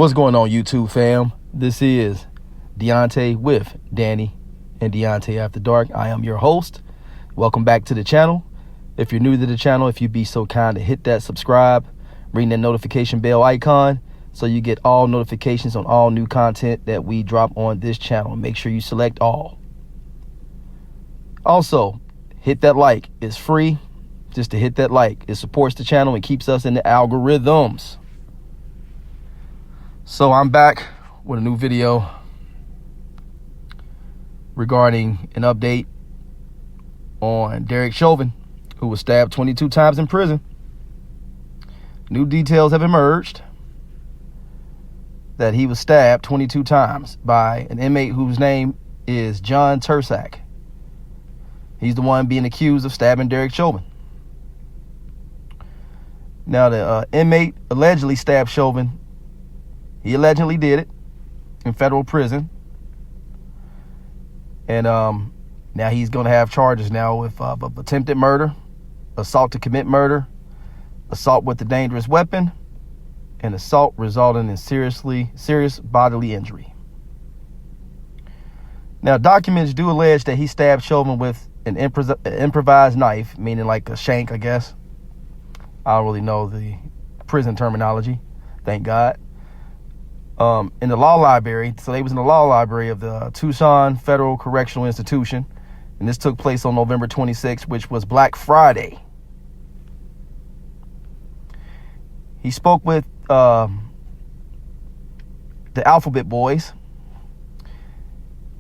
What's going on, YouTube fam? This is Deontay with Danny and Deontay After Dark. I am your host. Welcome back to the channel. If you're new to the channel, if you'd be so kind to hit that subscribe, ring that notification bell icon so you get all notifications on all new content that we drop on this channel. Make sure you select all. Also, hit that like. It's free. Just to hit that like. It supports the channel and keeps us in the algorithms. So I'm back with a new video regarding an update on Derek Chauvin, who was stabbed 22 times in prison. New details have emerged that he was stabbed 22 times by an inmate whose name is John Tursak. He's the one being accused of stabbing Derek Chauvin. Now, the inmate allegedly stabbed Chauvin. He allegedly did it in federal prison. And now he's going to have charges now with of attempted murder, assault to commit murder, assault with a dangerous weapon, and assault resulting in serious bodily injury. Now, documents do allege that he stabbed Chauvin with an improvised knife, meaning like a shank, I guess. I don't really know the prison terminology, thank God. In the law library. So they was in the law library of the Tucson Federal Correctional Institution. And this took place on November 26th, which was Black Friday. He spoke with the Alphabet Boys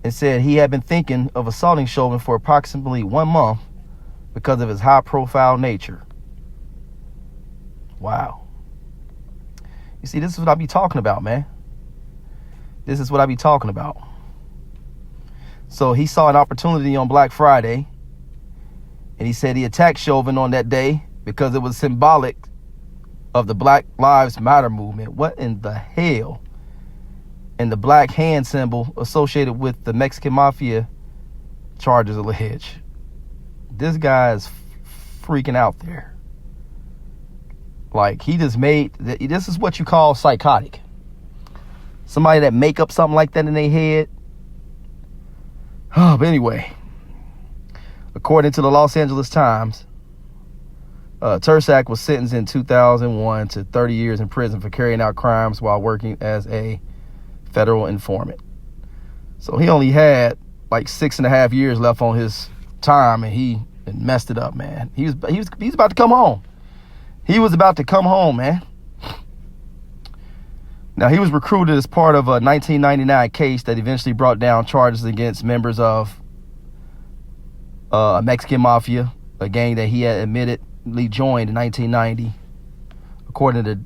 and said he had been thinking of assaulting Chauvin for approximately 1 month because of his high-profile nature. Wow. You see, this is what I be talking about, man. This is what I be talking about. So he saw an opportunity on Black Friday, and he said he attacked Chauvin on that day because it was symbolic of the Black Lives Matter movement. What in the hell? And the black hand symbol associated with the Mexican mafia charges allege. This guy is freaking out there. Like, he just made, this is what you call psychotic. Somebody that make up something like that in their head. Oh, but anyway, according to the Los Angeles Times, Tursak was sentenced in 2001 to 30 years in prison for carrying out crimes while working as a federal informant. So he only had like 6.5 years left on his time, and he messed it up, man. He was about to come home. He was about to come home, man. Now, he was recruited as part of a 1999 case that eventually brought down charges against members of a Mexican mafia, a gang that he had admittedly joined in 1990, according to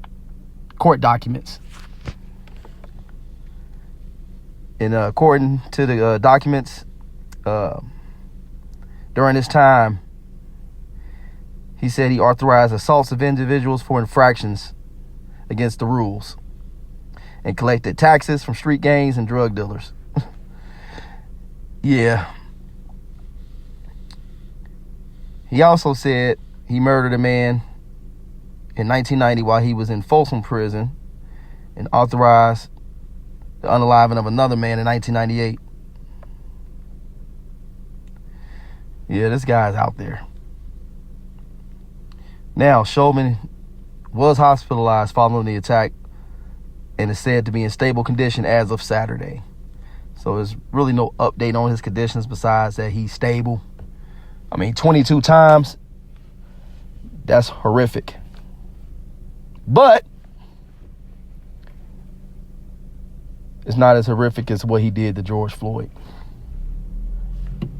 court documents. And according to the documents, during this time, he said he authorized assaults of individuals for infractions against the rules and collected taxes from street gangs and drug dealers. Yeah. He also said he murdered a man in 1990 while he was in Folsom Prison and authorized the unaliving of another man in 1998. Yeah, this guy's out there. Now, Chauvin was hospitalized following the attack and is said to be in stable condition as of Saturday. So there's really no update on his conditions besides that he's stable. I mean, 22 times, that's horrific. But it's not as horrific as what he did to George Floyd.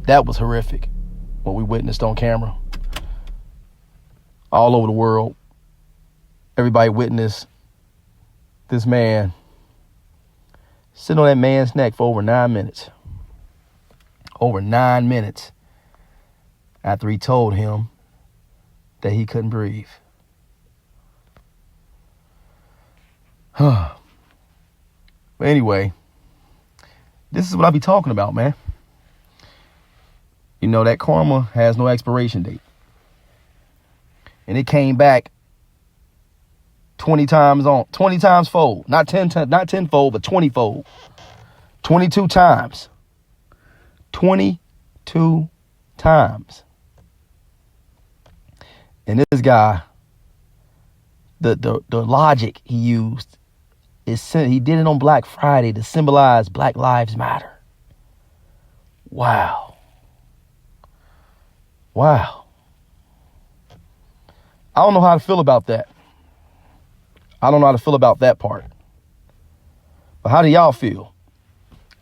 That was horrific, what we witnessed on camera. All over the world, everybody witnessed this man sitting on that man's neck for over 9 minutes. Over 9 minutes after he told him that he couldn't breathe. But anyway, this is what I be talking about, man. You know, that karma has no expiration date. And it came back 20 times fold. Not 10 fold, but 20 fold. 22 times. 22 times. And this guy, the logic he used is he did it on Black Friday to symbolize Black Lives Matter. Wow. Wow. I don't know how to feel about that. I don't know how to feel about that part. But how do y'all feel?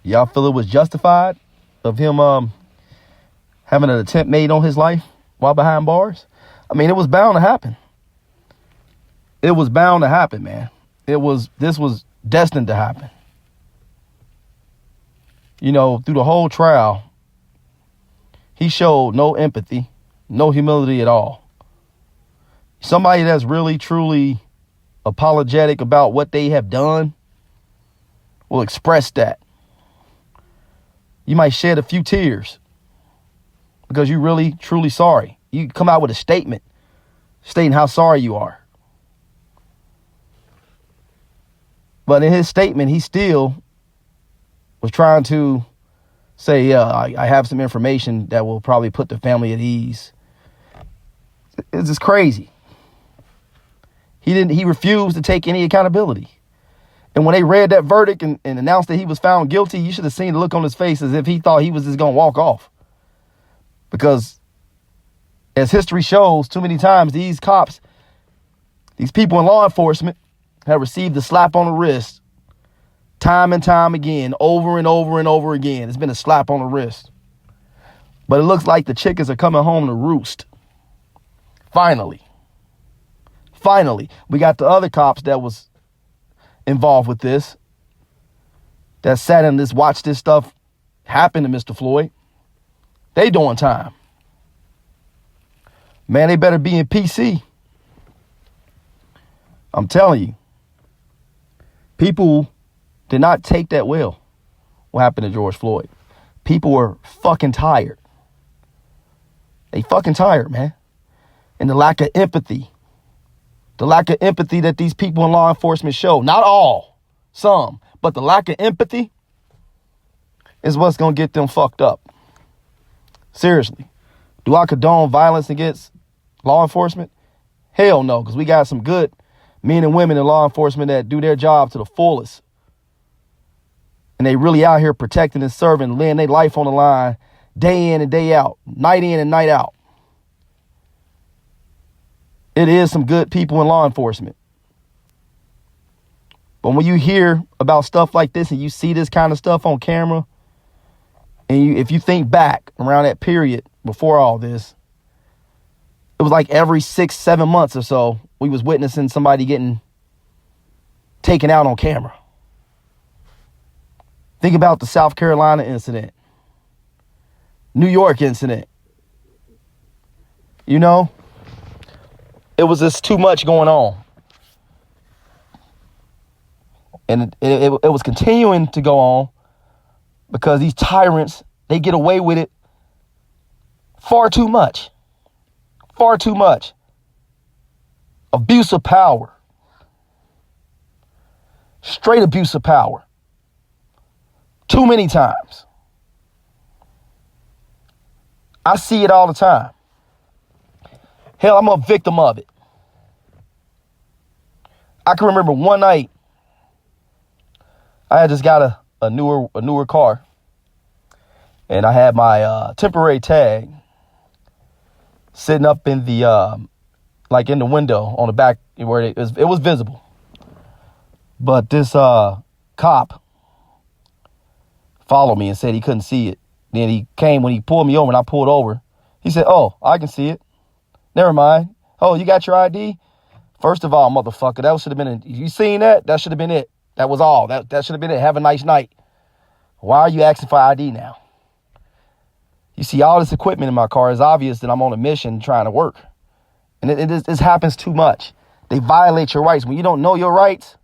Y'all feel it was justified of him having an attempt made on his life while behind bars? I mean, it was bound to happen. It was bound to happen, man. This was destined to happen. You know, through the whole trial, he showed no empathy, no humility at all. Somebody that's really, truly apologetic about what they have done will express that. You might shed a few tears because you're really, truly sorry. You come out with a statement stating how sorry you are. But in his statement, he still was trying to say, yeah, I have some information that will probably put the family at ease. It's just crazy. He refused to take any accountability. And when they read that verdict and announced that he was found guilty, you should have seen the look on his face as if he thought he was just going to walk off. Because as history shows, too many times these cops, these people in law enforcement have received a slap on the wrist time and time again, over and over and over again. It's been a slap on the wrist. But it looks like the chickens are coming home to roost. Finally, we got the other cops that was involved with this, that sat and just watched this stuff happen to Mr. Floyd. They doing time. Man, they better be in PC. I'm telling you. People did not take that well, what happened to George Floyd. People were fucking tired. They fucking tired, man. And the lack of empathy. The lack of empathy that these people in law enforcement show. Not all, some. But the lack of empathy is what's going to get them fucked up. Seriously. Do I condone violence against law enforcement? Hell no, because we got some good men and women in law enforcement that do their job to the fullest. And they really out here protecting and serving, laying their life on the line day in and day out, night in and night out. It is some good people in law enforcement. But when you hear about stuff like this and you see this kind of stuff on camera, and if you think back around that period before all this, it was like every 6-7 months or so, we was witnessing somebody getting taken out on camera. Think about the South Carolina incident, New York incident. You know, it was just too much going on. And it was continuing to go on because these tyrants, they get away with it far too much. Far too much. Abuse of power. Straight abuse of power. Too many times. I see it all the time. Hell, I'm a victim of it. I can remember one night, I had just got a newer car, and I had my temporary tag sitting up in the like in the window on the back where it was visible. But this cop followed me and said he couldn't see it. Then he came when he pulled me over and I pulled over. He said, "Oh, I can see it. Never mind. Oh, you got your ID? First of all, motherfucker, that should have been you seen that? That should have been it. That was all. That should have been it. Have a nice night. Why are you asking for ID now? You see all this equipment in my car. It's obvious that I'm on a mission trying to work. And this happens too much. They violate your rights. When you don't know your rights,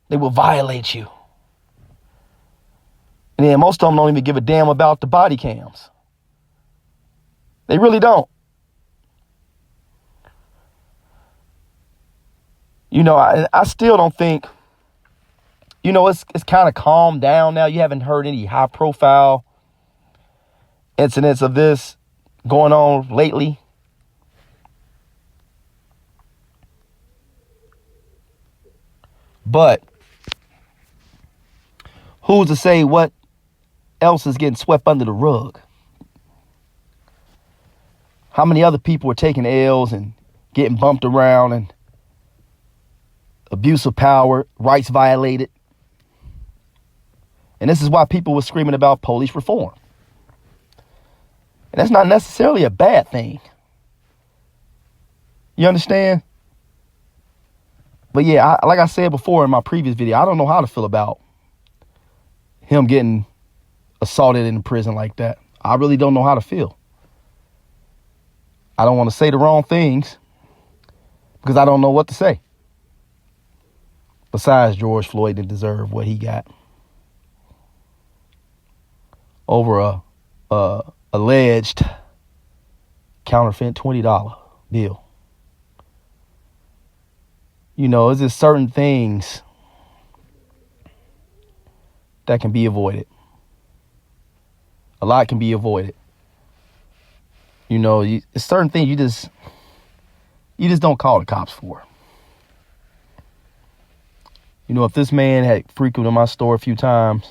they will violate you. And then most of them don't even give a damn about the body cams. They really don't. I still don't think, it's kind of calmed down now. You haven't heard any high profile incidents of this going on lately. But who's to say what else is getting swept under the rug? How many other people are taking L's and getting bumped around and abuse of power, rights violated? And this is why people were screaming about police reform. And that's not necessarily a bad thing. You understand? But yeah, like I said before in my previous video, I don't know how to feel about him getting assaulted in prison like that. I really don't know how to feel. I don't want to say the wrong things because I don't know what to say. Besides, George Floyd didn't deserve what he got over a alleged counterfeit $20 bill. It's just certain things that can be avoided. A lot can be avoided. It's certain things you just don't call the cops for. If this man had frequented my store a few times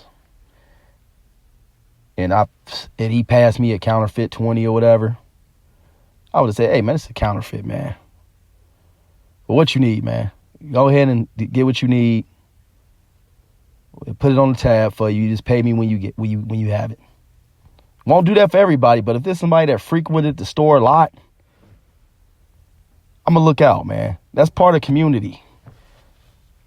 and he passed me a counterfeit 20 or whatever, I would have said, hey man, it's a counterfeit, man. But what you need, man? Go ahead and get what you need. Put it on the tab for you. You just pay me when you have it. Won't do that for everybody, but if there's somebody that frequented the store a lot, I'm gonna look out, man. That's part of community.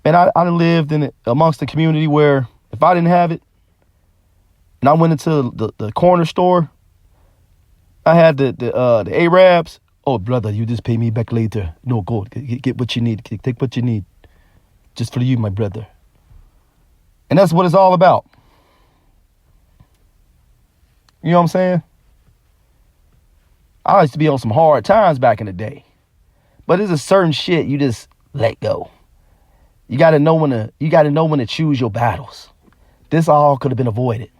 And I lived amongst the community where if I didn't have it, and I went into the corner store, I had the Arabs. Oh, brother, you just pay me back later. No, go get what you need. Take what you need, just for you, my brother. And that's what it's all about. You know what I'm saying? I used to be on some hard times back in the day, but there's a certain shit you just let go. You got to know when to choose your battles. This all could have been avoided.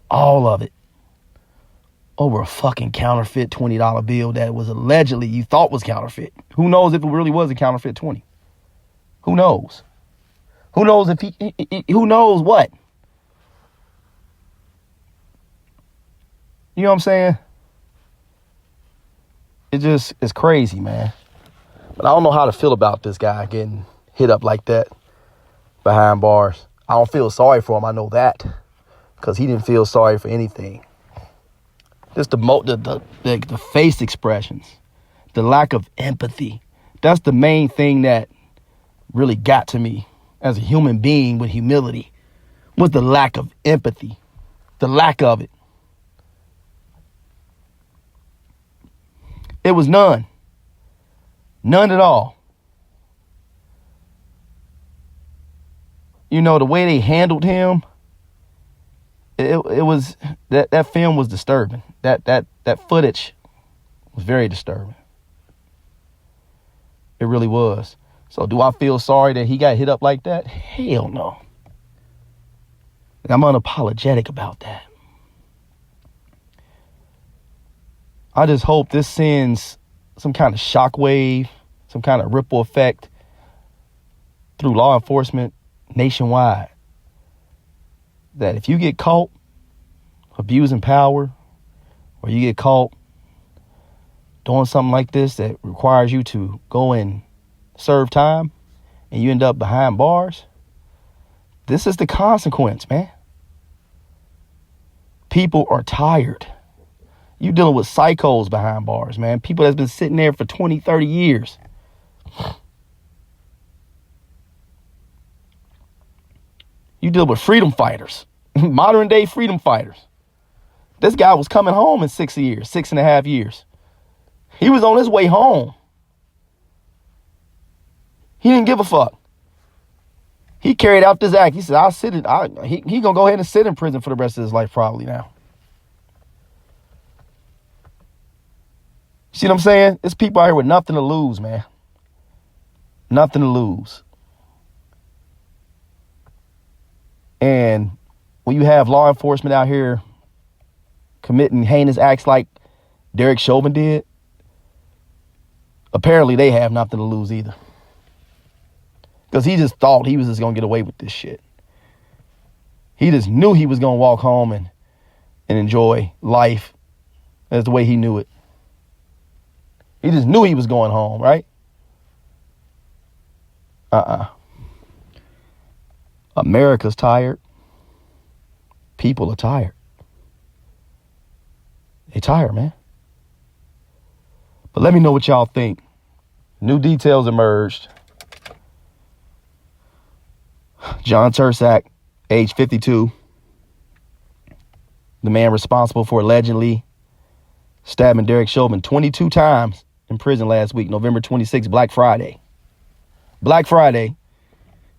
All of it. Over a fucking counterfeit $20 bill that was allegedly you thought was counterfeit. Who knows if it really was a counterfeit 20? Who knows? Who knows if who knows what? You know what I'm saying? It's crazy, man. But I don't know how to feel about this guy getting hit up like that behind bars. I don't feel sorry for him. I know that because he didn't feel sorry for anything. Just the face expressions, the lack of empathy. That's the main thing that really got to me as a human being with humility, was the lack of empathy, the lack of it. It was none. None at all. The way they handled him, it was that film was disturbing. That footage was very disturbing. It really was. So do I feel sorry that he got hit up like that? Hell no. I'm unapologetic about that. I just hope this sends some kind of shockwave, some kind of ripple effect through law enforcement nationwide. That if you get caught abusing power, or you get caught doing something like this that requires you to go and serve time, and you end up behind bars, this is the consequence, man. People are tired. You dealing with psychos behind bars, man. People that's been sitting there for 20, 30 years. You deal with freedom fighters, modern day freedom fighters. This guy was coming home in 6.5 years. He was on his way home. He didn't give a fuck. He carried out this act. He said, he gonna go ahead and sit in prison for the rest of his life probably now. See what I'm saying? There's people out here with nothing to lose, man. Nothing to lose. And when you have law enforcement out here committing heinous acts like Derek Chauvin did, apparently they have nothing to lose either. Because he just thought he was just going to get away with this shit. He just knew he was going to walk home and enjoy life as the way he knew it. He just knew he was going home, right? America's tired. People are tired. They tired, man. But let me know what y'all think. New details emerged. John Tursak, age 52. The man responsible for allegedly stabbing Derek Chauvin 22 times in prison last week, November 26th, Black Friday. Black Friday.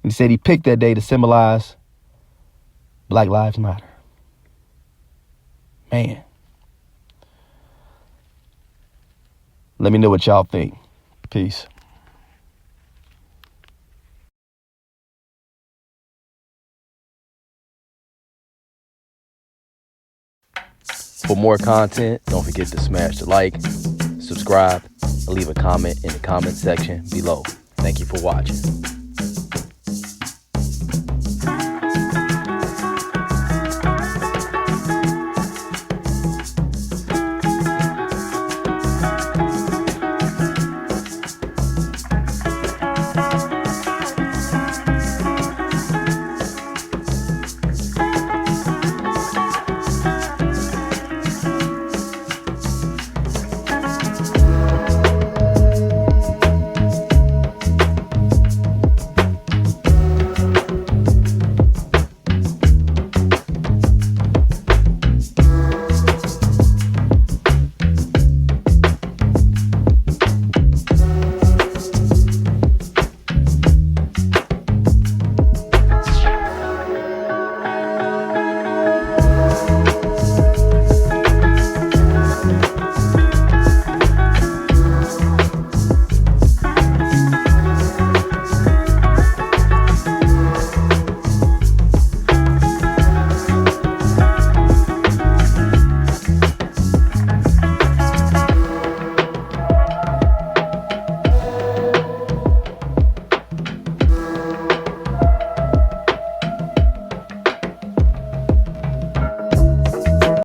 And he said he picked that day to symbolize Black Lives Matter. Man. Let me know what y'all think. Peace. For more content, don't forget to smash the like, subscribe, and leave a comment in the comment section below. Thank you for watching.